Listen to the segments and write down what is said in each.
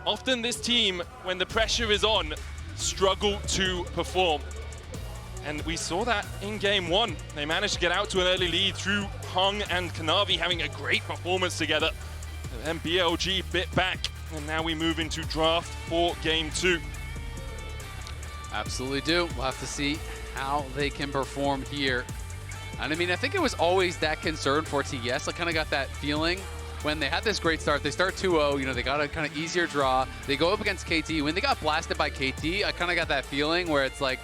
often this team, when the pressure is on, struggle to perform. And we saw that in game one. They managed to get out to an early lead through Hung and Kanavi having a great performance together. And then BLG bit back, and now we move into draft for game two. Absolutely do. We'll have to see how they can perform here. And I mean, I think it was always that concern for TES. I kind of got that feeling when they had this great start. They start 2-0, you know, they got a kind of easier draw. They go up against KT. When they got blasted by KT, I kind of got that feeling where it's like,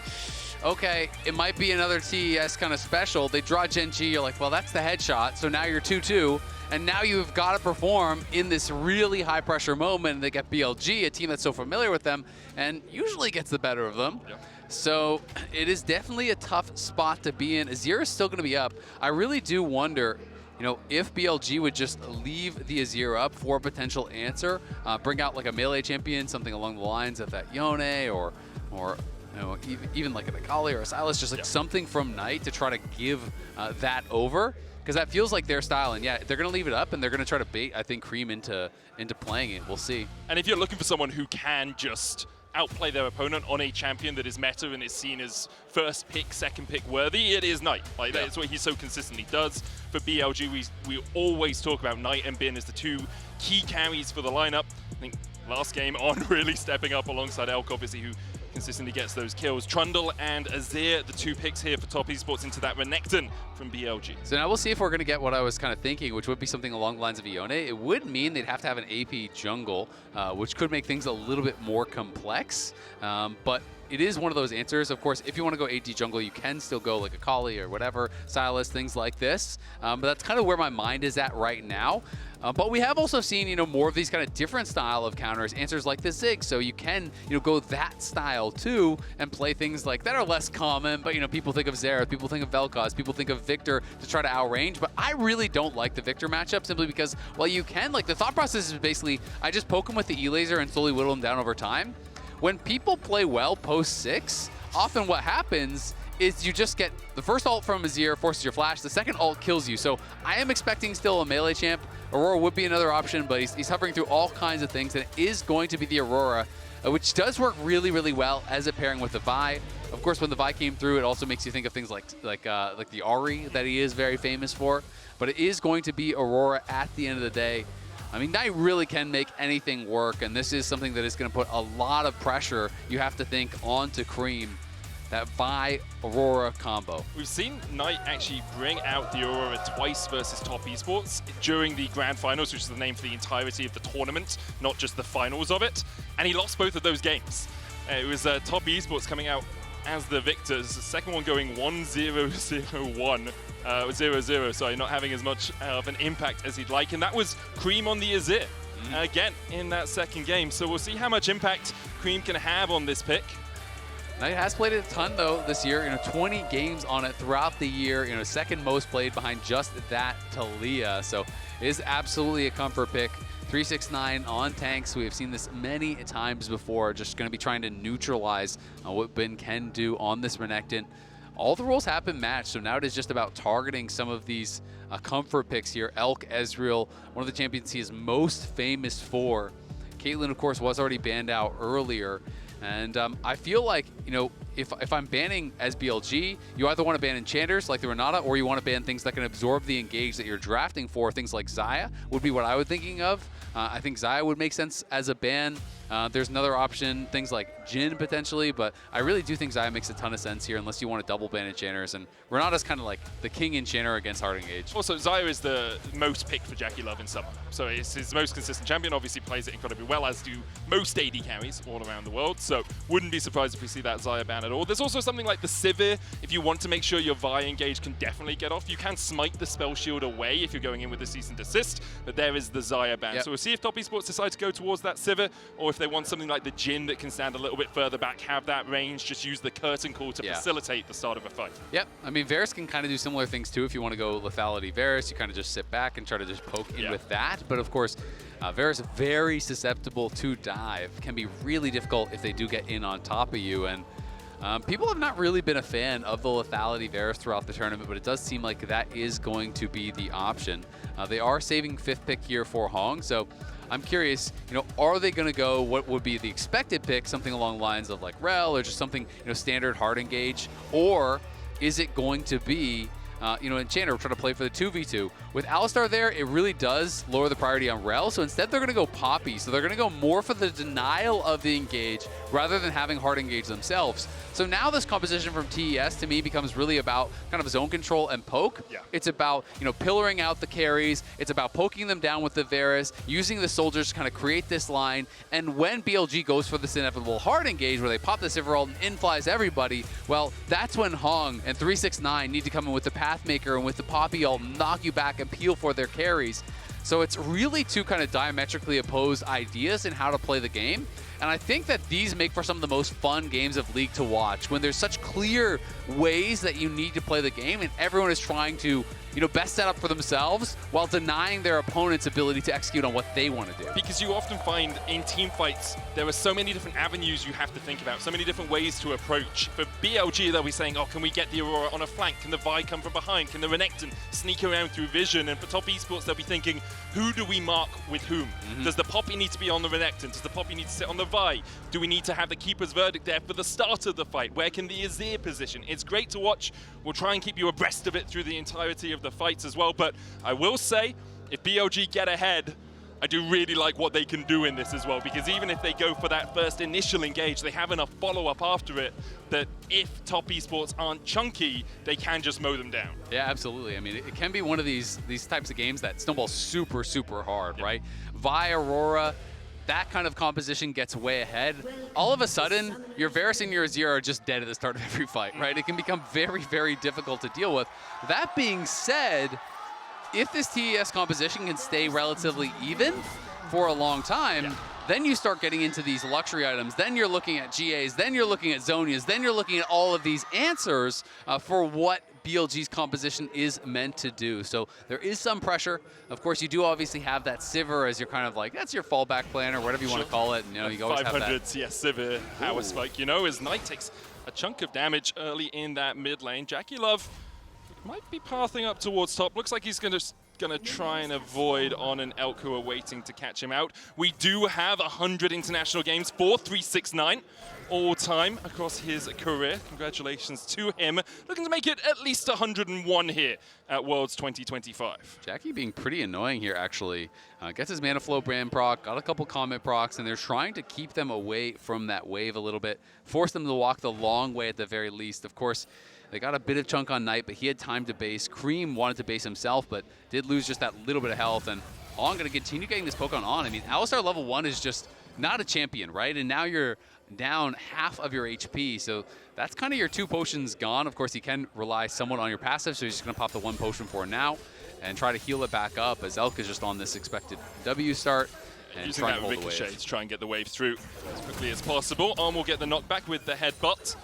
okay, it might be another TES kind of special. They draw Gen G, you're like, well, that's the headshot. So now you're 2-2, and now you've got to perform in this really high pressure moment. And they get BLG, a team that's so familiar with them, and usually gets the better of them. Yeah. So it is definitely a tough spot to be in. Azir is still going to be up. I really do wonder, you know, if BLG would just leave the Azir up for a potential answer, bring out like a melee champion, something along the lines of that Yone or you know, even like an Akali or a Silas, just like something from Knight to try to give that over, because that feels like their style. And yeah, they're going to leave it up, and they're going to try to bait, I think, Creme into playing it. We'll see. And if you're looking for someone who can just outplay their opponent on a champion that is meta and is seen as first pick, second pick worthy, it is Knight. Like, that's what he so consistently does. For BLG, we always talk about Knight and Bin as the two key carries for the lineup. I think last game on really stepping up alongside Elk, obviously, who consistently gets those kills. Trundle and Azir, the two picks here for Top Esports into that Renekton from BLG. So now we'll see if we're going to get what I was kind of thinking, which would be something along the lines of Yone. It would mean they'd have to have an AP jungle, which could make things a little bit more complex. But it is one of those answers. Of course, if you want to go AD jungle, you can still go like Akali or whatever, Silas, things like this. But that's kind of where my mind is at right now. But we have also seen, you know, more of these kind of different style of counters, answers like the Zig, so you can, you know, go that style too and play things like that are less common, but, you know, people think of Xerath, people think of Vel'Koz, people think of Victor to try to outrange, but I really don't like the Victor matchup simply because, while you can, like, the thought process is basically, I just poke him with the E-Laser and slowly whittle him down over time. When people play well post-6, often what happens is you just get the first ult from Azir, forces your flash, the second ult kills you. So I am expecting still a melee champ. Aurora would be another option, but he's hovering through all kinds of things, and it is going to be the Aurora, which does work really, really well as a pairing with the Vi. Of course, when the Vi came through, it also makes you think of things like the Ahri that he is very famous for. But it is going to be Aurora at the end of the day. I mean, Knight really can make anything work, and this is something that is going to put a lot of pressure, you have to think, onto Creme. That Vi-Aurora combo. We've seen Knight actually bring out the Aurora twice versus Top Esports during the Grand Finals, which is the name for the entirety of the tournament, not just the finals of it. And he lost both of those games. It was Top Esports coming out as the victors, the second one going 1-0-0-1. 0-0, sorry, not having as much of an impact as he'd like. And that was Creme on the Azir, again, in that second game. So we'll see how much impact Creme can have on this pick. Knight has played it a ton, though, this year. You know, 20 games on it throughout the year. You know, second most played behind just that Talia. So it is absolutely a comfort pick. 369 on tanks. We have seen this many times before. Just going to be trying to neutralize what Ben can do on this Renekton. All the roles have been matched, so now it is just about targeting some of these comfort picks here. Elk, Ezreal, one of the champions he is most famous for. Caitlyn, of course, was already banned out earlier. And I feel like, you know, if I'm banning as BLG, you either want to ban enchanters like the Renata, or you want to ban things that can absorb the engage that you're drafting for. Things like Xayah would be what I would thinking of. I think Xayah would make sense as a ban. There's another option, things like Jhin potentially, but I really do think Xayah makes a ton of sense here unless you want to double ban enchanters, and Renata's kind of like the king enchanter against hard engage. Also, Xayah is the most picked for JackeyLove in summer, so it's his most consistent champion, obviously plays it incredibly well, as do most AD carries all around the world, so wouldn't be surprised if we see that Xayah ban at all. There's also something like the Sivir. If you want to make sure your Vi engage can definitely get off, you can smite the spell shield away if you're going in with a cease and desist, but there is the Xayah ban. So we'll see if Top Esports decide to go towards that Sivir, or if they want something like the Jhin that can stand a little bit further back, have that range, just use the curtain call to facilitate the start of a fight. Yep, I mean, Varus can kind of do similar things too. If you want to go lethality Varus, you kind of just sit back and try to just poke in with that. But of course, Varus is very susceptible to dive. Can be really difficult if they do get in on top of you. And people have not really been a fan of the lethality Varus throughout the tournament, but it does seem like that is going to be the option. They are saving 5th pick here for Hong, so I'm curious, are they going to go what would be the expected pick, something along the lines of like Rel or just something, standard hard engage, or is it going to be Enchanter trying to play for the 2v2. With Alistar there, it really does lower the priority on Rel, so instead they're going to go Poppy. So they're going to go more for the denial of the engage rather than having hard engage themselves. So now this composition from TES to me becomes really about kind of zone control and poke. Yeah. It's about, pillaring out the carries. It's about poking them down with the Varus, using the soldiers to kind of create this line. And when BLG goes for this inevitable hard engage where they pop the Sivir ult and in-flies everybody, well, that's when Hong and 369 need to come in with the Pathmaker and with the Poppy ult, knock you back and peel for their carries. So it's really two kind of diametrically opposed ideas in how to play the game. And I think that these make for some of the most fun games of League to watch, when there's such clear ways that you need to play the game and everyone is trying to, best set up for themselves while denying their opponent's ability to execute on what they want to do. Because you often find in team fights, there are so many different avenues you have to think about, so many different ways to approach. For BLG, they'll be saying, oh, can we get the Aurora on a flank? Can the Vi come from behind? Can the Renekton sneak around through vision? And for top esports, they'll be thinking, who do we mark with whom? Does the Poppy need to be on the Renekton? Does the Poppy need to sit on the Vi? Do we need to have the Keeper's Verdict there for the start of the fight? Where can the Azir position? It's great to watch. We'll try and keep you abreast of it through the entirety of the fights as well. But I will say, if BLG get ahead, I do really like what they can do in this as well, because even if they go for that first initial engage, they have enough follow-up after it that if top esports aren't chunky, they can just mow them down. Yeah, absolutely. I mean, it can be one of these types of games that snowball super, super hard, right? Vi, Aurora, that kind of composition gets way ahead. All of a sudden, your Varus and your Azir are just dead at the start of every fight, right? It can become very, very difficult to deal with. That being said, if this TES composition can stay relatively even for a long time, then you start getting into these luxury items. Then you're looking at GAs, then you're looking at Zonias, then you're looking at all of these answers for what BLG's composition is meant to do. So there is some pressure. Of course, you do obviously have that Sivir as your kind of like, that's your fallback plan or whatever you want to call it. And, you always have that. 500 CS Sivir power spike, as Knight takes a chunk of damage early in that mid lane. JackeyLove might be pathing up towards top. Looks like he's going to try and avoid On and Elk, who are waiting to catch him out. We do have 100 international games for 369 all time across his career. Congratulations to him. Looking to make it at least 101 here at Worlds 2025. Jackie being pretty annoying here, actually. Gets his Mana Flow brand proc, got a couple comment procs, and they're trying to keep them away from that wave a little bit, force them to walk the long way at the very least. Of course, they got a bit of chunk on Knight, but he had time to base. Creme wanted to base himself, but did lose just that little bit of health. And On going to continue getting this poke on. I mean, Alistar level 1 is just not a champion, right? And now you're down half of your HP, so that's kind of your 2 potions gone. Of course, you can rely somewhat on your passive, so you're just going to pop the 1 potion for now and try to heal it back up as Elk is just on this expected W start. And using that ricochet to try and get the wave through as quickly as possible. On will get the knockback with the headbutt.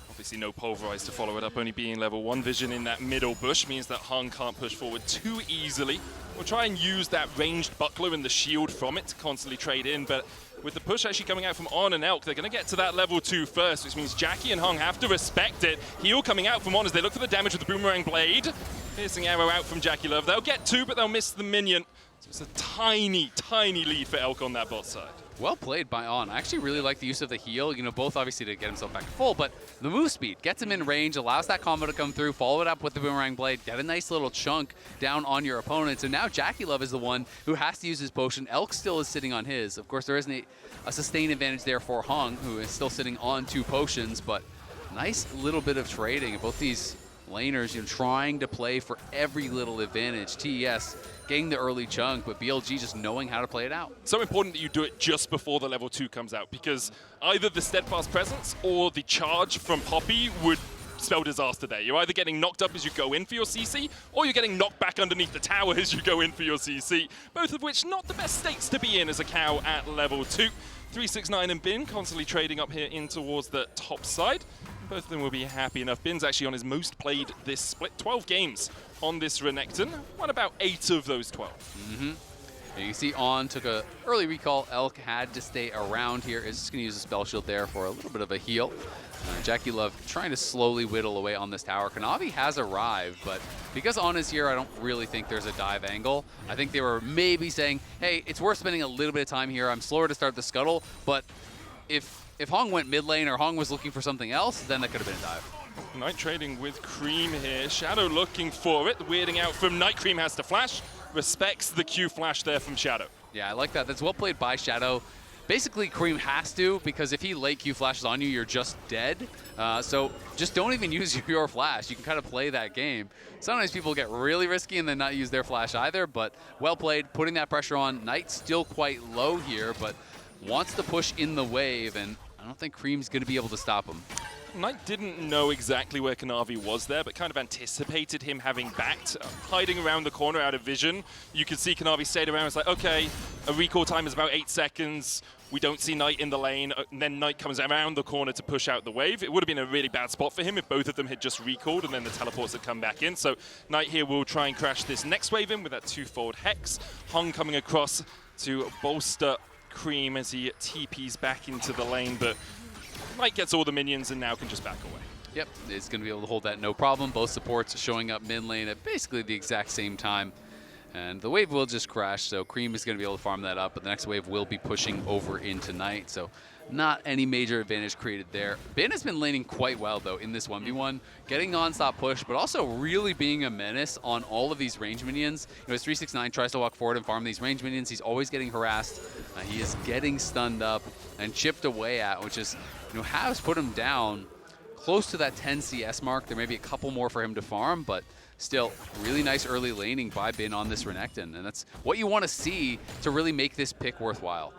Obviously no pulverize to follow it up, only being level 1 vision in that middle bush means that Hung can't push forward too easily. We'll try and use that ranged buckler and the shield from it to constantly trade in, but with the push actually coming out from On and Elk, they're going to get to that level 2 first, which means Jackie and Hung have to respect it. Heal coming out from On as they look for the damage with the Boomerang Blade. Piercing arrow out from JackeyLove. They'll get 2, but they'll miss the minion. So it's a tiny, tiny lead for Elk on that bot side. Well played by On. I actually really like the use of the heal, both obviously to get himself back to full, but the move speed gets him in range, allows that combo to come through, follow it up with the Boomerang Blade, get a nice little chunk down on your opponent. So now JackeyLove is the one who has to use his potion. Elk still is sitting on his. Of course, there isn't a sustained advantage there for Hung, who is still sitting on 2 potions, but nice little bit of trading. Both these laners, trying to play for every little advantage. TES getting the early chunk, but BLG just knowing how to play it out. So important that you do it just before the level 2 comes out, because either the steadfast presence or the charge from Poppy would spell disaster there. You're either getting knocked up as you go in for your CC, or you're getting knocked back underneath the tower as you go in for your CC. Both of which not the best states to be in as a cow at level 2. 369 and Bin constantly trading up here in towards the top side. Both of them will be happy enough. Bin's actually on his most played this split. 12 games on this Renekton. Won about 8 of those 12. And you can see On took a early recall. Elk had to stay around here. Is just going to use a spell shield there for a little bit of a heal. JackeyLove trying to slowly whittle away on this tower. Kanavi has arrived, but because On is here, I don't really think there's a dive angle. I think they were maybe saying, hey, it's worth spending a little bit of time here. I'm slower to start the scuttle, but if Hong went mid lane or Hong was looking for something else, then that could have been a dive. Knight trading with Creme here. Shadow looking for it. Weirding out from Knight. Creme has to flash. Respects the Q flash there from Shadow. Yeah, I like that. That's well played by Shadow. Basically, Creme has to, because if he late Q flashes on you, you're just dead. So just don't even use your flash. You can kind of play that game. Sometimes people get really risky and then not use their flash either, but well played, putting that pressure on. Knight's still quite low here, but wants to push in the wave, and I don't think Creme's going to be able to stop him. Knight didn't know exactly where Kanavi was there, but kind of anticipated him having backed, hiding around the corner out of vision. You could see Kanavi stayed around. It's like, okay, a recall time is about 8 seconds. We don't see Knight in the lane. And then Knight comes around the corner to push out the wave. It would have been a really bad spot for him if both of them had just recalled and then the teleports had come back in. So Knight here will try and crash this next wave in with that twofold Hex. Hong coming across to bolster Creme as he TPs back into the lane, but Knight gets all the minions and now can just back away. Yep, it's going to be able to hold that no problem. Both supports showing up mid lane at basically the exact same time. And the wave will just crash, so Creme is going to be able to farm that up, but the next wave will be pushing over into Knight, so not any major advantage created there. Bin has been laning quite well, though, in this 1v1, getting non-stop push, but also really being a menace on all of these range minions. You know, as 369 tries to walk forward and farm these range minions, he's always getting harassed. He is getting stunned up and chipped away at, which is, you know, has put him down close to that 10 CS mark. There may be a couple more for him to farm, but still, really nice early laning by Bin on this Renekton, and that's what you want to see to really make this pick worthwhile.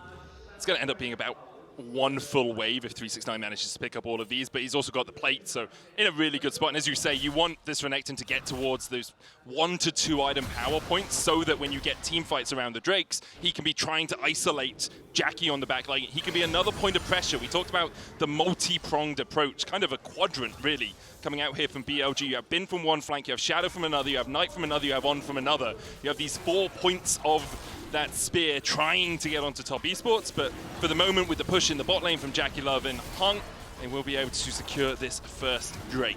It's going to end up being about one full wave if 369 manages to pick up all of these, but he's also got the plate, so in a really good spot. And as you say, you want this Renekton to get towards those 1 to 2 item power points so that when you get team fights around the Drakes, he can be trying to isolate Jackie on the back line. He can be another point of pressure. We talked about the multi-pronged approach, kind of a quadrant, really, coming out here from BLG. You have Bin from one flank, you have Shadow from another, you have Knight from another, you have On from another. You have these 4 points of that spear trying to get onto Top Esports, but for the moment, with the push in the bot lane from JackeyLove and Hung, they will be able to secure this first Drake.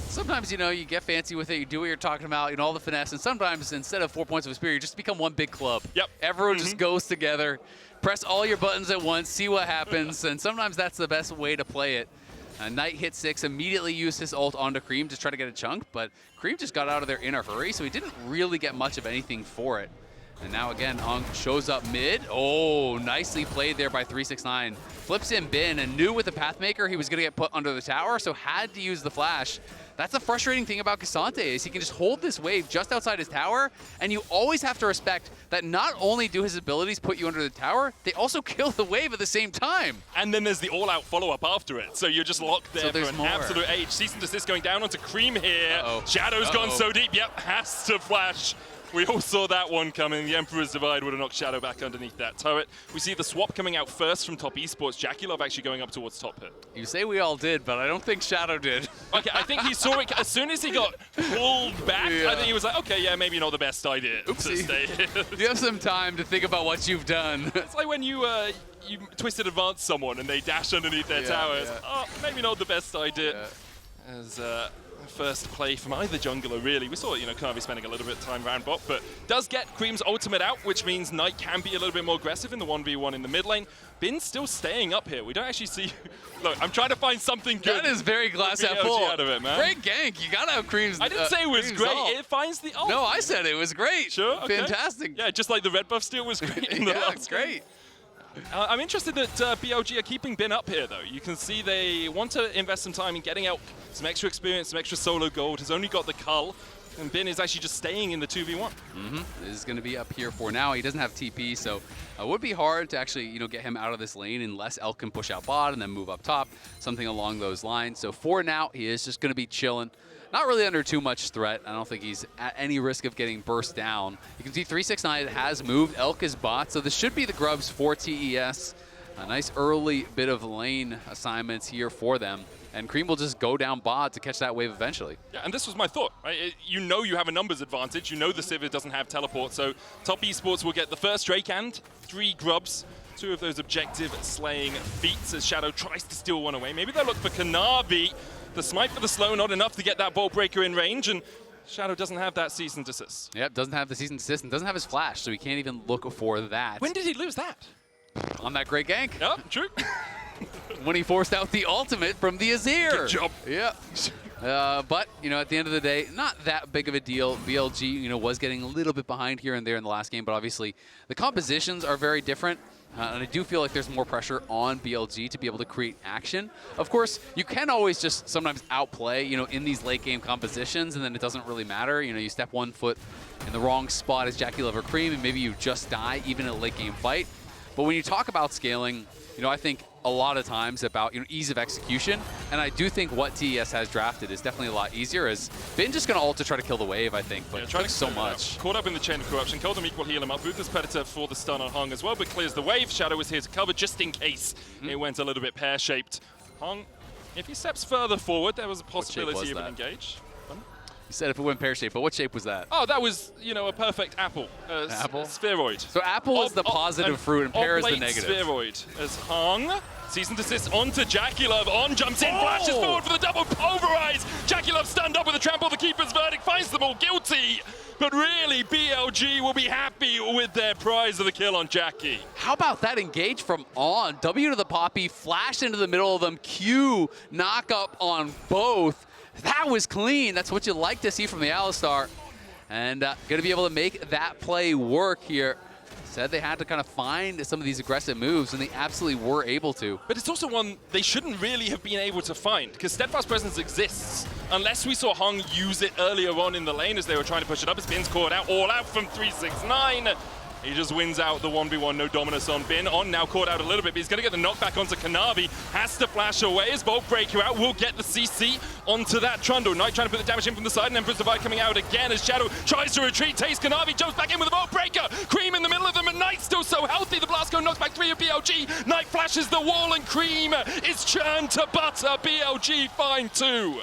Sometimes, you know, you get fancy with it, you do what you're talking about, you know, all the finesse, and sometimes instead of 4 points of a spear, you just become one big club. Yep. Everyone just goes together, press all your buttons at once, see what happens, and sometimes that's the best way to play it. Knight hit 6, immediately used his ult onto Creme to try to get a chunk, but Creme just got out of there in a hurry, so he didn't really get much of anything for it. And now again, Hong shows up mid. Oh, nicely played there by 369. Flips in Bin and knew with the Pathmaker he was going to get put under the tower, so had to use the flash. That's the frustrating thing about Cassante is he can just hold this wave just outside his tower, and you always have to respect that not only do his abilities put you under the tower, they also kill the wave at the same time. And then there's the all-out follow-up after it, so you're just locked there for an more. absolute age. Cease and desist going down onto Creme here. Shadow's gone so deep, yep, has to flash. We all saw that one coming. The Emperor's Divide would have knocked Shadow back underneath that turret. We see the swap coming out first from Top Esports. JackeyLove actually going up towards top pit. You say we all did, but I don't think Shadow did. Okay, I think he saw it as soon as he got pulled back. Yeah. I think he was like, okay, yeah, maybe not the best idea to stay here. You have some time to think about what you've done. It's like when you twisted advance someone and they dash underneath their towers. Oh, maybe not the best idea. As first play from either jungler, really. We saw, you know, Kanavi spending a little bit of time around bot, but does get Creme's ultimate out, which means Knight can be a little bit more aggressive in the 1v1 in the mid lane. Bin's still staying up here. We don't actually see... Look, I'm trying to find something good. That is very glass half full. Out of it, man. Great gank. You gotta have Creme's I didn't say it was great. Ult. It finds the ult. No, I said it was great. Sure? Okay. Fantastic. Yeah, just like the red buff steal was great in the last great. I'm interested that BLG are keeping Bin up here, though. You can see they want to invest some time in getting out some extra experience, some extra solo gold. Has only got the Cull, and Bin is actually just staying in the 2v1. This is going to be up here for now. He doesn't have TP, so it would be hard to actually, you know, get him out of this lane unless Elk can push out bot and then move up top, something along those lines. So for now, he is just going to be chilling. Not really under too much threat. I don't think he's at any risk of getting burst down. You can see 369 has moved. Elk is bot, so this should be the grubs for TES. A nice early bit of lane assignments here for them. and Creme will just go down bot to catch that wave eventually. Yeah, and this was my thought, right? You know you have a numbers advantage. You know the Sivir doesn't have teleport, so Top Esports will get the first Drake and 3 grubs. 2 of those objective slaying feats as Shadow tries to steal one away. Maybe they'll look for Kanavi. The smite for the slow, not enough to get that Bolt Breaker in range, and Shadow doesn't have that cease and desist. Yep, doesn't have the cease and desist and doesn't have his flash, so he can't even look for that. When did he lose that? On that great gank. Yep, true. When he forced out the ultimate from the Azir. Good job. Yeah. But, you know, at the end of the day, not that big of a deal. BLG, you know, was getting a little bit behind here and there in the last game, but obviously the compositions are very different. And I do feel like there's more pressure on BLG to be able to create action. Of course, you can always just sometimes outplay, you know, in these late game compositions, and then it doesn't really matter. You know, you step one foot in the wrong spot as JackeyLove or Creme, and maybe you just die even in a late game fight. But when you talk about scaling, you know, I think a lot of times about, you know, ease of execution, and I do think what TES has drafted is definitely a lot easier. As Bin just going to ult to try to kill the wave, I think, but trying so much. Caught up in the chain of corruption. Cold him equal, heal him up. Ruthless Predator for the stun on Hung as well, but clears the wave. Shadow is here to cover just in case it went a little bit pear-shaped. Hung, if he steps further forward, there was a possibility of an engage. You said if it went pear-shaped, but what shape was that? Oh, that was, you know, a perfect apple. Apple? Spheroid. So apple is the positive fruit and pear is the negative. Spheroid as Hung. Cease and desist onto JackeyLove. On jumps in, flashes forward for the double pulverize. JackeyLove stunned up with a trample. The keeper's verdict finds them all guilty. But really, BLG will be happy with their prize of the kill on Jackie. How about that engage from On? W to the Poppy, flash into the middle of them. Q, knock up on both. That was clean. That's what you like to see from the Alistar. And going to be able to make that play work here. Said they had to kind of find some of these aggressive moves, and they absolutely were able to. But it's also one they shouldn't really have been able to find, because Steadfast Presence exists. Unless we saw Hung use it earlier on in the lane as they were trying to push it up. His Bin's caught out, all out from 369. He just wins out the 1v1, no dominance on Bin. On now caught out a little bit, but he's going to get the knockback onto Kanavi. Has to flash away as Bolt Breaker out. Will get the CC onto that Trundle. Knight trying to put the damage in from the side, and Emperor's Divide coming out again as Shadow tries to retreat. Takes Kanavi, jumps back in with a Bolt Breaker. Creme in the middle of them, and Knight still so healthy. The Blast Cone knocks back 3 of BLG. Knight flashes the wall, and Creme is churned to butter. BLG fine 2.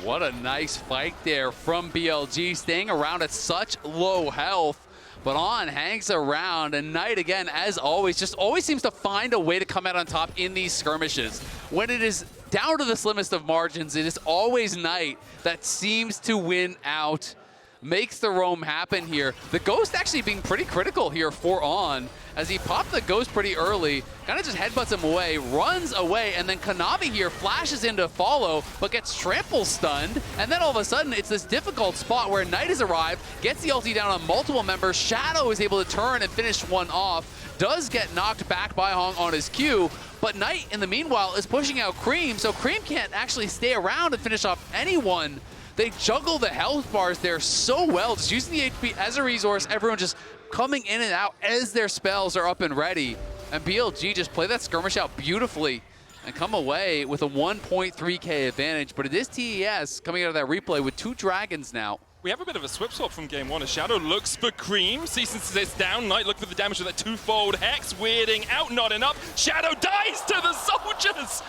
What a nice fight there from BLG, staying around at such low health. But On hangs around, and Knight, again, as always, just always seems to find a way to come out on top in these skirmishes. When it is down to the slimmest of margins, it is always Knight that seems to win out. Makes the roam happen here. The Ghost actually being pretty critical here for On, as he popped the Ghost pretty early, kind of just headbutts him away, runs away, and then Kanavi here flashes in to follow, but gets trample stunned, and then all of a sudden it's this difficult spot where Knight has arrived, gets the ulti down on multiple members, Shadow is able to turn and finish one off, does get knocked back by Hong on his Q, but Knight in the meanwhile is pushing out Creme, so Creme can't actually stay around and finish off anyone. They juggle the health bars there so well, just using the HP as a resource, everyone just coming in and out as their spells are up and ready. And BLG just play that skirmish out beautifully and come away with a 1.3k advantage. But it is TES coming out of that replay with 2 dragons now. We have a bit of a swip swap from game 1 as Shadow looks for Creme. Cease and desist down. Knight look for the damage with that 2-fold Hex. Weirding out, not enough. Shadow dies to the soldiers.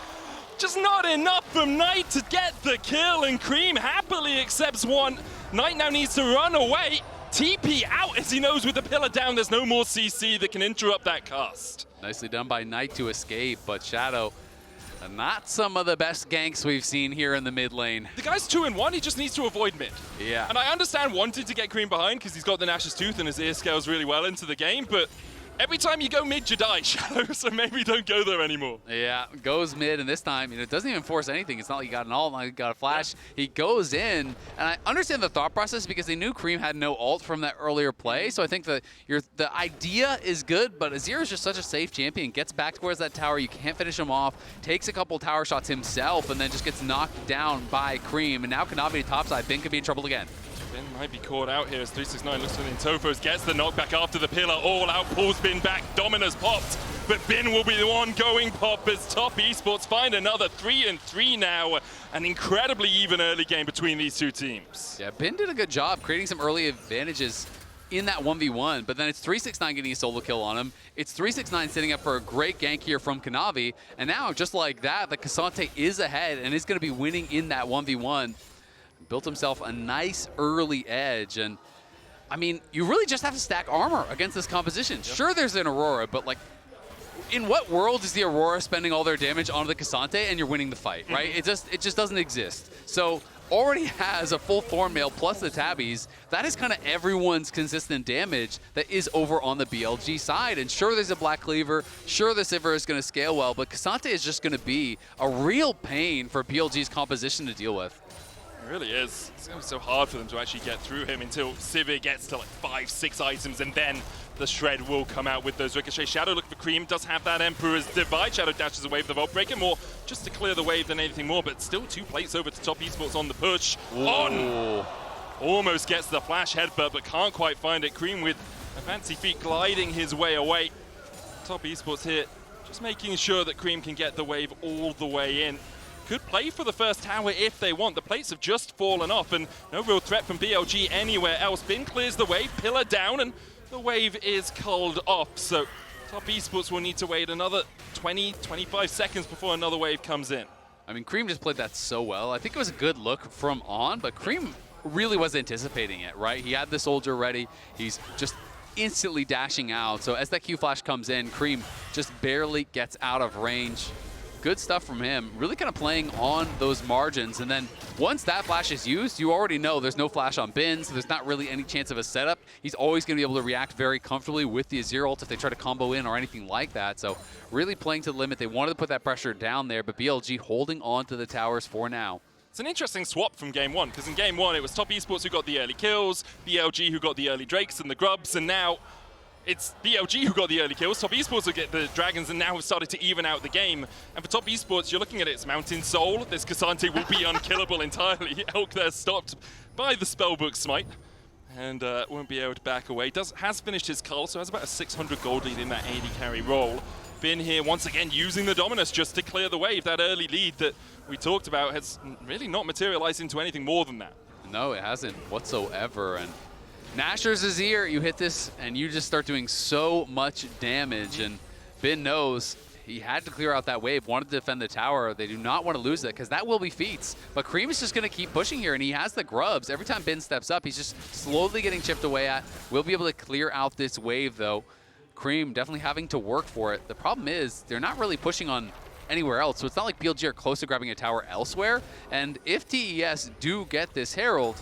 Just not enough from Knight to get the kill, and Creme happily accepts one. Knight now needs to run away. TP out as he knows with the pillar down, there's no more CC that can interrupt that cast. Nicely done by Knight to escape, but Shadow, not some of the best ganks we've seen here in the mid lane. The guy's 2-in-1, he just needs to avoid mid. Yeah. And I understand wanting to get Creme behind because he's got the Nash's Tooth and his ear scales really well into the game, but every time you go mid, you die, Shadow, so maybe don't go there anymore. Yeah, goes mid, and this time, you know, it doesn't even force anything. It's not like you got an ult, not like you got a flash. He goes in, and I understand the thought process because they knew Creme had no ult from that earlier play, so I think the idea is good, but Azir is just such a safe champion. Gets back towards that tower, you can't finish him off, takes a couple tower shots himself, and then just gets knocked down by Creme, and now Kanavi topside. Bin could be in trouble again. Bin might be caught out here as 369 looks for the Intofos, gets the knockback after the pillar, all out, pulls Bin back, Dominus popped, but Bin will be the one going pop as Top Esports find another 3-3 now. An incredibly even early game between these two teams. Yeah, Bin did a good job creating some early advantages in that 1v1, but then it's 369 getting a solo kill on him. It's 369 setting up for a great gank here from Kanavi, and now, just like that, the K'Sante is ahead and is going to be winning in that 1v1. Built himself a nice early edge, and I mean, you really just have to stack armor against this composition. Yep. Sure, there's an Aurora, but like, in what world is the Aurora spending all their damage onto the K'Sante and you're winning the fight, right? It just doesn't exist. So already has a full Thornmail plus the Tabbies. That is kind of everyone's consistent damage that is over on the BLG side. And sure, there's a Black Cleaver. Sure, the Sivir is going to scale well, but K'Sante is just going to be a real pain for BLG's composition to deal with. It really is. It's going to be so hard for them to actually get through him until Sivir gets to like 5-6 items, and then the Shred will come out with those ricochets. Shadow looking for Creme, does have that Emperor's Divide. Shadow dashes away with the Vault Breaker, more just to clear the wave than anything more, but still 2 plates over to Top Esports on the push. On! Almost gets the flash headbutt, but can't quite find it. Creme with a fancy feet gliding his way away. Top Esports here, just making sure that Creme can get the wave all the way in. Could play for the first tower if they want. The plates have just fallen off, and no real threat from BLG anywhere else. Bin clears the wave, pillar down, and the wave is culled off. So Top Esports will need to wait another 20-25 seconds before another wave comes in. I mean, Creme just played that so well. I think it was a good look from On, but Creme really was anticipating it, right? He had the soldier ready. He's just instantly dashing out. So as that Q flash comes in, Creme just barely gets out of range. Good stuff from him, really kind of playing on those margins. And then once that flash is used, you already know there's no flash on Bin, so there's not really any chance of a setup. He's always going to be able to react very comfortably with the Azir ult if they try to combo in or anything like that. So really playing to the limit. They wanted to put that pressure down there, but BLG holding on to the towers for now. It's an interesting swap from Game 1, because in Game 1 it was Top Esports who got the early kills, BLG who got the early Drakes and the Grubs, and now it's BLG who got the early kills. Top Esports will get the Dragons, and now have started to even out the game. And for Top Esports, you're looking at it, it's Mountain Soul. This K'Sante will be unkillable entirely. Elk there stopped by the Spellbook Smite, and won't be able to back away. Has finished his cull, so has about a 600 gold lead in that AD carry role. Bin here once again using the Dominus just to clear the wave. That early lead that we talked about has really not materialized into anything more than that. No, it hasn't whatsoever. And Nasher's Azir, you hit this and you just start doing so much damage, and Bin knows he had to clear out that wave, wanted to defend the tower. They do not want to lose that, because that will be feats. But Creme is just going to keep pushing here, and he has the grubs. Every time Bin steps up, he's just slowly getting chipped away at. We'll be able to clear out this wave, though. Creme definitely having to work for it. The problem is they're not really pushing on anywhere else, so it's not like BLG are close to grabbing a tower elsewhere. And if TES do get this Herald,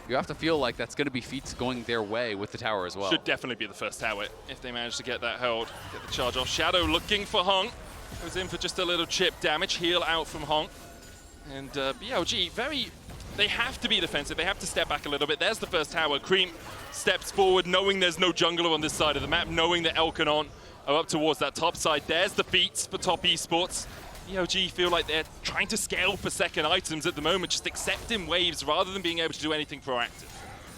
you have to feel like that's going to be feats going their way with the tower as well. Should definitely be the first tower if they manage to get that Herald, get the charge off. Shadow looking for Honk. Goes in for just a little chip damage. Heal out from Honk. And BLG, they have to be defensive. They have to step back a little bit. There's the first tower. Creme steps forward, knowing there's no jungler on this side of the map, knowing that Elk and On are up towards that top side. There's the feats for Top Esports. BLG feel like they're trying to scale for second items at the moment, just accepting waves rather than being able to do anything proactive.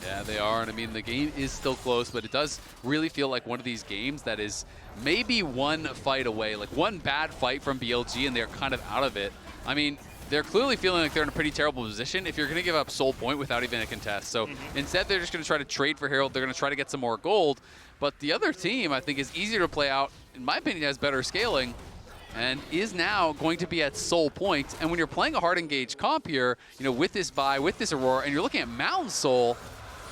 Yeah, they are, and I mean, the game is still close, but it does really feel like one of these games that is maybe one fight away, like one bad fight from BLG and they're kind of out of it. I mean, they're clearly feeling like they're in a pretty terrible position if you're going to give up Soul Point without even a contest. So instead, they're just going to try to trade for Herald. They're going to try to get some more gold. But the other team, I think, is easier to play out. In my opinion, has better scaling and is now going to be at Soul Point. And when you're playing a hard engaged comp here, you know, with this Vi, with this Aurora, and you're looking at Mountain Soul,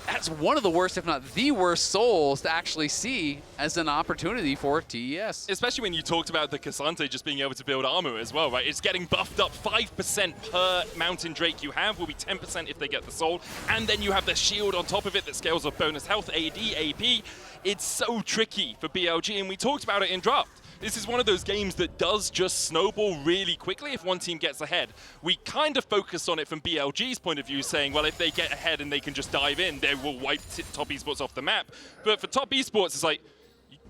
that's one of the worst, if not the worst, souls to actually see as an opportunity for TES. Especially when you talked about the K'Sante just being able to build armor as well, right? It's getting buffed up 5% per Mountain Drake you have, will be 10% if they get the soul. And then you have the shield on top of it that scales off bonus health, AD, AP. It's so tricky for BLG, and we talked about it in draft. This is one of those games that does just snowball really quickly if one team gets ahead. We kind of focused on it from BLG's point of view, saying, well, if they get ahead and they can just dive in, they will wipe Top Esports off the map. But for Top Esports, it's like,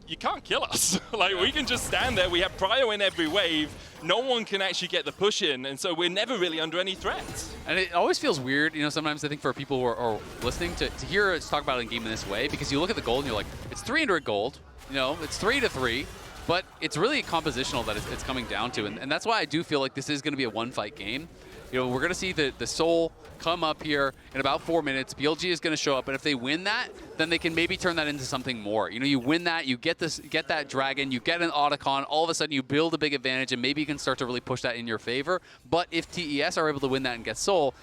you can't kill us. Like, we can just stand there. We have prio in every wave. No one can actually get the push in, and so we're never really under any threat. And it always feels weird, you know, sometimes I think for people who are listening to hear us talk about a game in this way, because you look at the gold and you're like, it's 300 gold, you know, it's 3-3. But it's really compositional that it's coming down to, and that's why I do feel like this is going to be a one-fight game. You know, we're going to see the Soul come up here in about 4 minutes. BLG is going to show up, and if they win that, then they can maybe turn that into something more. You know, you win that, you get that Dragon, you get an Otacon, all of a sudden you build a big advantage, and maybe you can start to really push that in your favor. But if TES are able to win that and get Soul,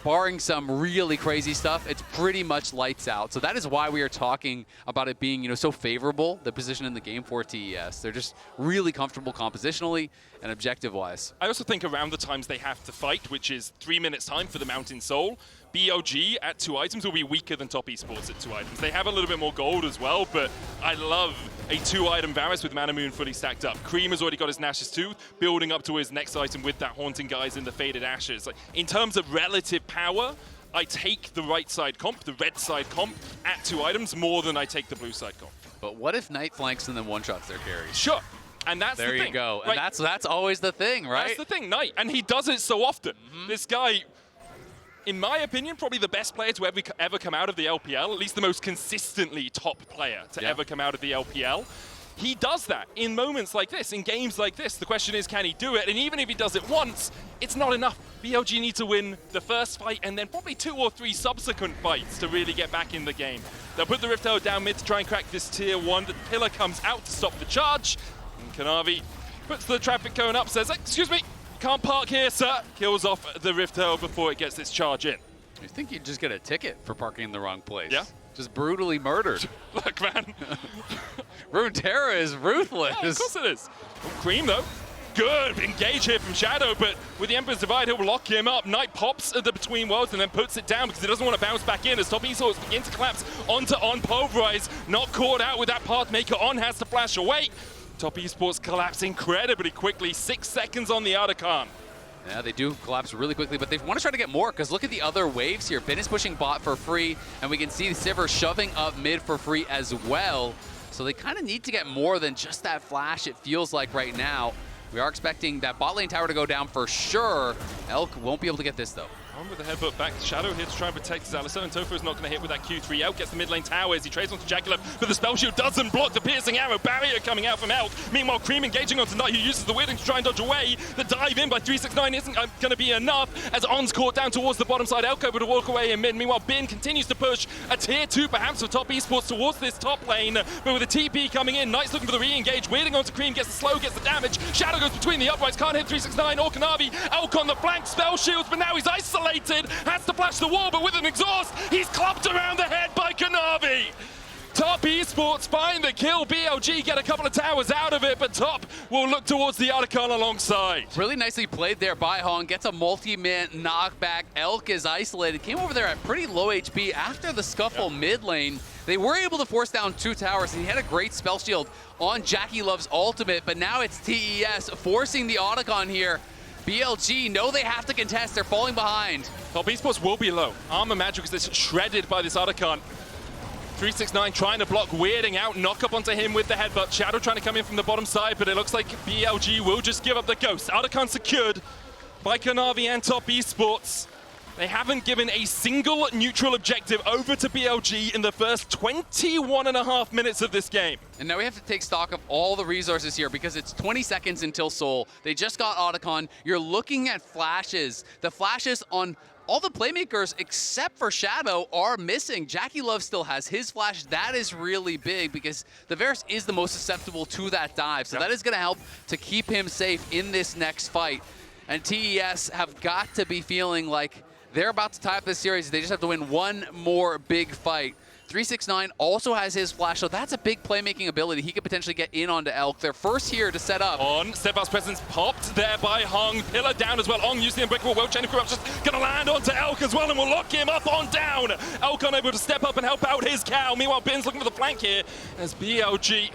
barring some really crazy stuff, it's pretty much lights out. So that is why we are talking about it being, you know, so favorable, the position in the game for TES. They're just really comfortable compositionally and objective-wise. I also think around the times they have to fight, which is 3 minutes time for the Mountain Soul, BLG at 2 items will be weaker than Top Esports at 2 items. They have a little bit more gold as well, but I love a 2-item Varus with Mana Moon fully stacked up. Creme has already got his Nash's tooth, building up to his next item with that Haunting Guys in the Faded Ashes. Like, in terms of relative power, I take the right side comp, the red side comp, at 2 items more than I take the blue side comp. But what if Knight flanks and then one-shots their carries? Sure. And that's the thing. There you go. Right? And that's always the thing, right? That's the thing, Knight. And he does it so often. This guy, in my opinion, probably the best player to ever come out of the LPL, at least the most consistently top player to ever come out of the LPL. He does that in moments like this, in games like this. The question is, can he do it? And even if he does it once, it's not enough. BLG need to win the first fight and then probably 2 or 3 subsequent fights to really get back in the game. They'll put the Rift Herald down mid to try and crack this tier 1. The pillar comes out to stop the charge. And Kanavi puts the traffic cone up, says, excuse me, can't park here, sir. Kills off the Rift Herald before it gets its charge in. You think you'd just get a ticket for parking in the wrong place? Yeah. Just brutally murdered. Look, man. Runeterra is ruthless. Yeah, of course it is. Creme, though. Good engage here from Shadow, but with the Emperor's Divide, he'll lock him up. Knight pops at the Between Worlds and then puts it down because he doesn't want to bounce back in as Top Esports begin to collapse onto On Pulverize. Not caught out with that Pathmaker on, has to flash away. Top Esports collapse incredibly quickly. 6 seconds on the Otacon. Yeah, they do collapse really quickly, but they want to try to get more because look at the other waves here. Ben is pushing bot for free, and we can see Sivir shoving up mid for free as well. So they kind of need to get more than just that flash, it feels like right now. We are expecting that bot lane tower to go down for sure. Elk won't be able to get this, though. On with the headbutt back to Shadow here to try and protect his Alistar, and Tofu's not going to hit with that Q3. Elk gets the mid lane tower as he trades onto JackeyLove, but the spell shield doesn't block the piercing arrow. Barrier coming out from Elk. Meanwhile, Creme engaging onto Knight, who uses the weirding to try and dodge away. The dive in by 369 isn't going to be enough as On's caught down towards the bottom side. Elk able to walk away in mid. Meanwhile, Bin continues to push a tier 2 perhaps for Top Esports towards this top lane, but with a TP coming in, Knight's looking for the re-engage, weirding onto Creme, gets the slow, gets the damage. Shadow goes between the uprights, can't hit 369 or Kanavi. Elk on the flank, spell shields, but now he's isolated. Has to flash the wall, but with an exhaust, he's clubbed around the head by Kanavi. Top Esports find the kill. BLG get a couple of towers out of it, but Top will look towards the Otacon alongside. Really nicely played there by Hong. Gets a multi-man knockback. Elk is isolated. Came over there at pretty low HP after the scuffle mid lane. They were able to force down 2 towers, and he had a great spell shield on JackeyLove's ultimate, but now it's TES forcing the Otacon here. BLG know they have to contest. They're falling behind. Top Esports will be low. Armor Magic is shredded by this Otacon. 369 trying to block, weirding out, knock up onto him with the headbutt. Shadow trying to come in from the bottom side, but it looks like BLG will just give up the ghost. Otacon secured by Kanavi and Top Esports. They haven't given a single neutral objective over to BLG in the first 21.5 minutes of this game. And now we have to take stock of all the resources here because it's 20 seconds until Soul. They just got Otacon. You're looking at flashes. The flashes on all the playmakers except for Shadow are missing. JackeyLove still has his flash. That is really big because the Varus is the most susceptible to that dive. So that is going to help to keep him safe in this next fight. And TES have got to be feeling like they're about to tie up this series. They just have to win one more big fight. 369 also has his flash, so that's a big playmaking ability. He could potentially get in onto Elk. They're first here to set up. On, Steadfast Presence popped there by Hong. Pillar down as well. Hong using the Unbreakable World Chain of Corruption. Gonna land onto Elk as well and will lock him up on down. Elk unable to step up and help out his cow. Meanwhile, Bin's looking for the flank here as BLG.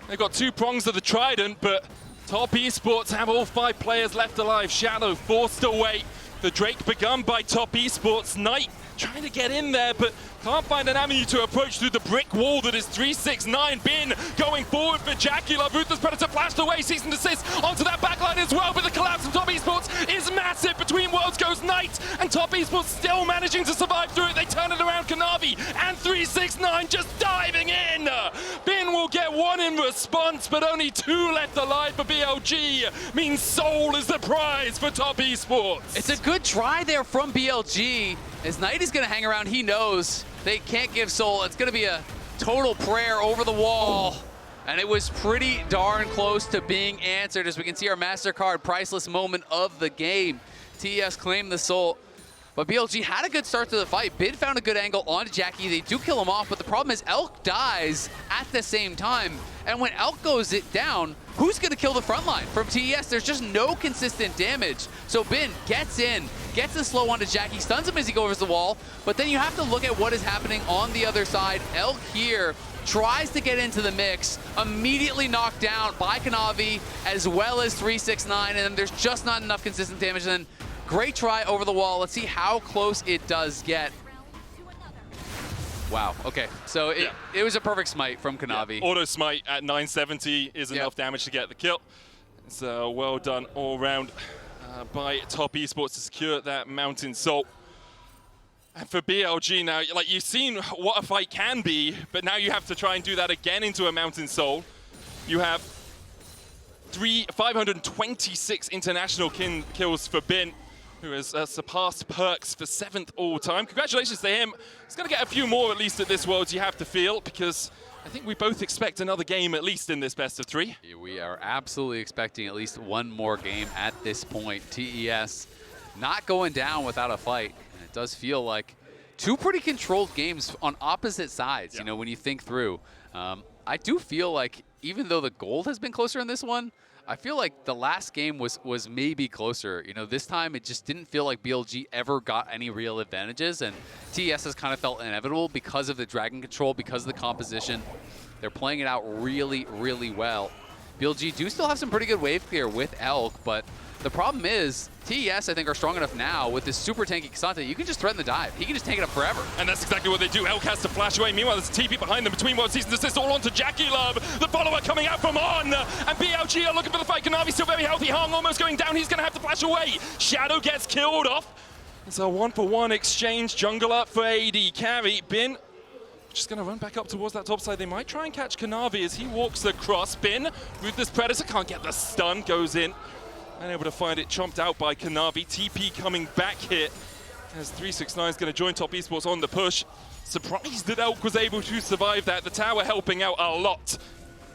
They've got 2 prongs of the Trident, but Top Esports have all 5 players left alive. Shadow forced away. The Drake begun by Top Esports. Knight trying to get in there, but can't find an avenue to approach through the brick wall that is 369. Bin going forward for JackeyLove. Ruthless Predator flashed away, cease and desist onto that backline as well, but the collapse of Top Esports is massive. Between Worlds goes Knight, and Top Esports still managing to survive through it. They turn it around. Kanavi and 369 just diving in. Bin will get 1 in response, but only 2 left alive for BLG. Means Soul is the prize for Top Esports. It's a good try there from BLG. As Knight is going to hang around, he knows they can't give Soul. It's going to be a total prayer over the wall. And it was pretty darn close to being answered, as we can see our MasterCard priceless moment of the game. TES claimed the Soul. But BLG had a good start to the fight. Bid found a good angle onto Jackie. They do kill him off, but the problem is Elk dies at the same time. And when Elk goes down, who's going to kill the front line? From TES, there's just no consistent damage. So Bin gets in, gets the slow onto Jackie, stuns him as he goes the wall. But then you have to look at what is happening on the other side. Elk here tries to get into the mix, immediately knocked down by Kanavi, as well as 369, and then there's just not enough consistent damage. And then great try over the wall. Let's see how close it does get. Wow, okay. So it was a perfect smite from Kanavi. Yeah. Auto smite at 970 is enough damage to get the kill. So well done all round by Top Esports to secure that Mountain Soul. And for BLG now, like, you've seen what a fight can be, but now you have to try and do that again into a Mountain Soul. You have 526 international kills for Bin, who has surpassed Perks for 7th all-time. Congratulations to him. He's going to get a few more, at least at this Worlds, you have to feel, because I think we both expect another game, at least in this best of 3. We are absolutely expecting at least one more game at this point. TES not going down without a fight. And it does feel like 2 pretty controlled games on opposite sides, you know, when you think through. I do feel like, even though the gold has been closer in this one, I feel like the last game was maybe closer. You know, this time it just didn't feel like BLG ever got any real advantages, and TES has kind of felt inevitable because of the dragon control, because of the composition. They're playing it out really, really well. BLG do still have some pretty good wave clear with Elk, but the problem is, TES, I think, are strong enough now with this super tanky Kasante. You can just threaten the dive. He can just tank it up forever. And that's exactly what they do. Elk has to flash away. Meanwhile, there's a TP behind them between World Seasons Assist, all onto JackeyLove. The follower coming out from On. And BLG are looking for the fight. Kanavi still very healthy. Hung almost going down. He's going to have to flash away. Shadow gets killed off. It's a 1-for-1 exchange. Jungle up for AD carry. Bin just going to run back up towards that top side. They might try and catch Kanavi as he walks across. Bin with this Predator can't get the stun. Goes in. Unable to find it, chomped out by Kanavi. TP coming back here as 369 is going to join Top Esports on the push. Surprised that Elk was able to survive that. The tower helping out a lot.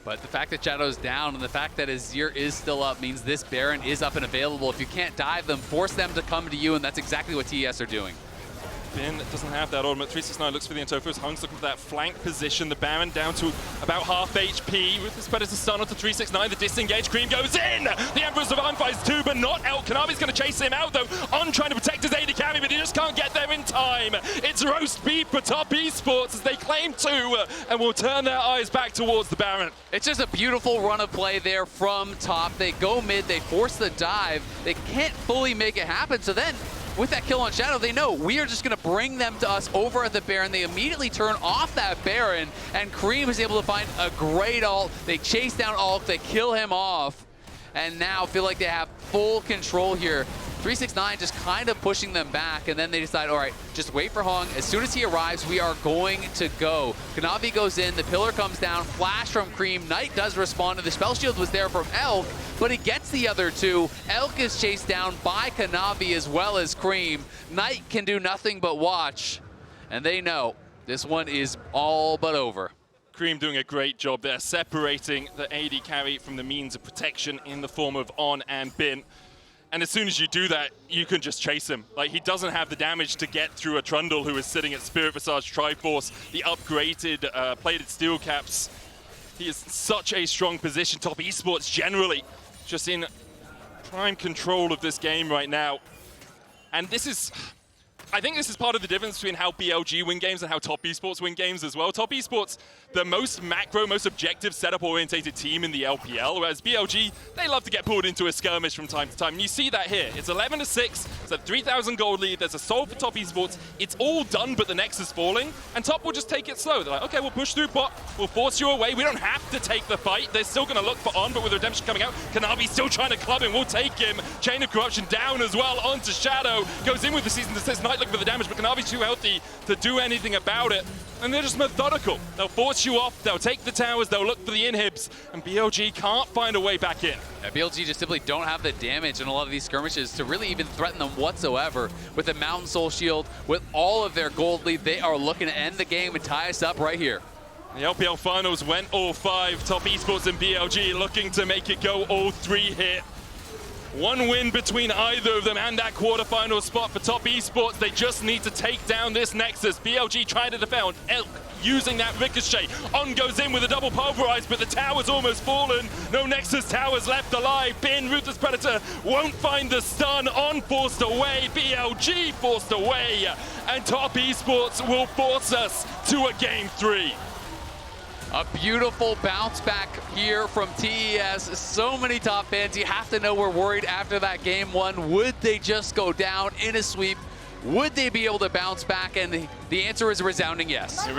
But the fact that Shadow's down and the fact that Azir is still up means this Baron is up and available. If you can't dive them, force them to come to you, and that's exactly what TES are doing. Bin doesn't have that ultimate. 369 looks for the Antofos. Hung's looking for that flank position. The Baron down to about half HP with the Predator stun onto 369. The disengage. Creme goes in. The Emperor's Divine fights too, but not Elk. Kanavi's going to chase him out though. On trying to protect his AD carry, but he just can't get there in time. It's roast beef for Top Esports as they claim 2 and will turn their eyes back towards the Baron. It's just a beautiful run of play there from Top. They go mid. They force the dive. They can't fully make it happen. So then, with that kill on Shadow, they know we are just going to bring them to us over at the Baron. They immediately turn off that Baron, and Creme is able to find a great ult. They chase down Ulk, they kill him off, and now feel like they have full control here. 369 just kind of pushing them back, and then they decide, all right, just wait for Hung. As soon as he arrives, we are going to go. Kanavi goes in, the pillar comes down, flash from Creme. Knight does respond, and the spell shield was there from Elk, but he gets the other 2. Elk is chased down by Kanavi as well as Creme. Knight can do nothing but watch, and they know this one is all but over. Creme doing a great job there, separating the AD carry from the means of protection in the form of On and Bin. And as soon as you do that, you can just chase him. Like, he doesn't have the damage to get through a Trundle who is sitting at Spirit Visage Triforce, the upgraded plated steel caps. He is in such a strong position. Top Esports generally just in prime control of this game right now. And this is, I think this is part of the difference between how BLG win games and how Top Esports win games as well. Top Esports, the most macro, most objective setup-orientated team in the LPL, whereas BLG, they love to get pulled into a skirmish from time to time. And you see that here. It's 11-6, it's a 3,000 gold lead, there's a soul for Top Esports. It's all done, but the Nexus falling, and Top will just take it slow. They're like, okay, we'll push through bot, we'll force you away. We don't have to take the fight. They're still going to look for On, but with Redemption coming out, Kanavi still trying to club him. We'll take him. Chain of Corruption down as well onto Shadow. Goes in with the Season Assist. Knight looking for the damage, but Kanavi's too healthy to do anything about it. And they're just methodical. They'll force you off, they'll take the towers, they'll look for the inhibs, and BLG can't find a way back in. Yeah, BLG just simply don't have the damage in a lot of these skirmishes to really even threaten them whatsoever. With the Mountain Soul Shield, with all of their gold lead, they are looking to end the game and tie us up right here. The LPL Finals went all 5. Top Esports and BLG looking to make it go all 3 here. One win between either of them and that quarterfinal spot for Top Esports. They just need to take down this Nexus. BLG trying to defend. Elk using that ricochet. On goes in with a double pulverize, but the tower's almost fallen. No Nexus towers left alive. Bin, Ruthless Predator won't find the stun. On forced away. BLG forced away. And Top Esports will force us to a game 3. A beautiful bounce back here from TES. So many top fans, you have to know we're worried after that game 1. Would they just go down in a sweep? Would they be able to bounce back? And the answer is a resounding yes.